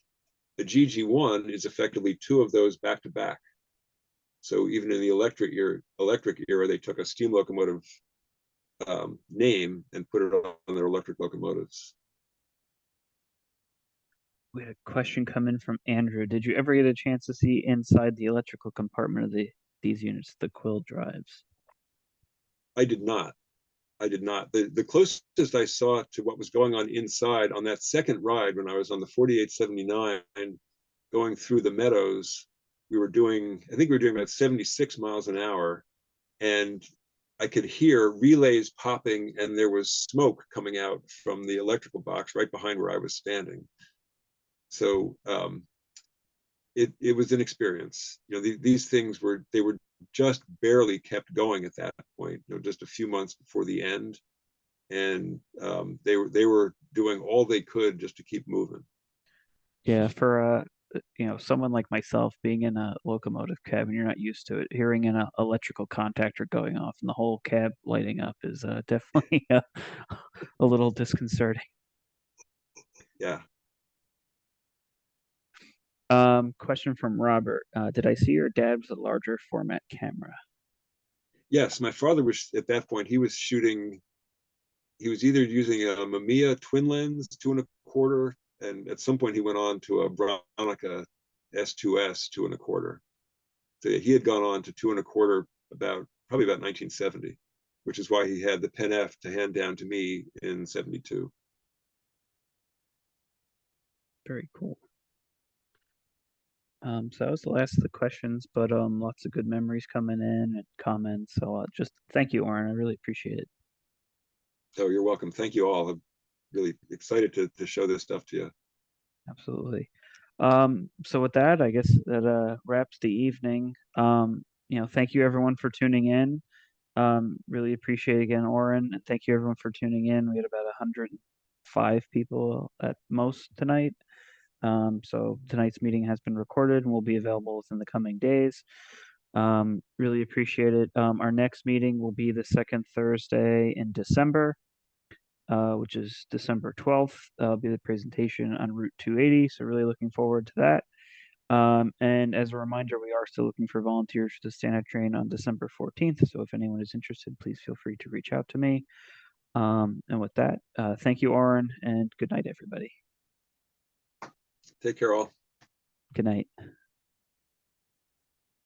The GG1 is effectively 2 of those back to back. So even in the electric era, they took a steam locomotive name and put it on their electric locomotives. We had a question come in from Andrew. Did you ever get a chance to see inside the electrical compartment of these units, the quill drives? I did not. I did not. The closest I saw to what was going on inside on that second ride when I was on the 4879 going through the meadows, I think we were doing about 76 miles an hour, and I could hear relays popping and there was smoke coming out from the electrical box right behind where I was standing. So it was an experience. These things were just barely kept going at that point. Just a few months before the end, and they were doing all they could just to keep moving. Yeah, for someone like myself being in a locomotive cab and you're not used to it, hearing an electrical contactor going off and the whole cab lighting up is definitely a little disconcerting. Yeah, Question from Robert. Did I see your dad with a larger format camera? Yes, my father was at that point, he was shooting, he was either using a Mamiya twin lens, 2.25, and at some point he went on to a Bronica S2S 2.25. So he had gone on to 2.25 probably about 1970, which is why he had the Pen F to hand down to me in 72. Very cool. So that was the last of the questions, but lots of good memories coming in and comments. So just thank you, Oren. I really appreciate it. So you're welcome. Thank you all. I'm really excited to show this stuff to you. Absolutely. So with that, I guess that wraps the evening. Thank you everyone for tuning in. Really appreciate it again, Oren, and thank you everyone for tuning in. We had about 105 people at most tonight. So tonight's meeting has been recorded and will be available within the coming days. Really appreciate it. Our next meeting will be the second Thursday in December, which is December 12th. Be the presentation on Route 280. So really looking forward to that. And as a reminder, we are still looking for volunteers for the stand-up train on December 14th. So if anyone is interested, please feel free to reach out to me. And with that, thank you, Oren, and good night, everybody. Take care all. Good night.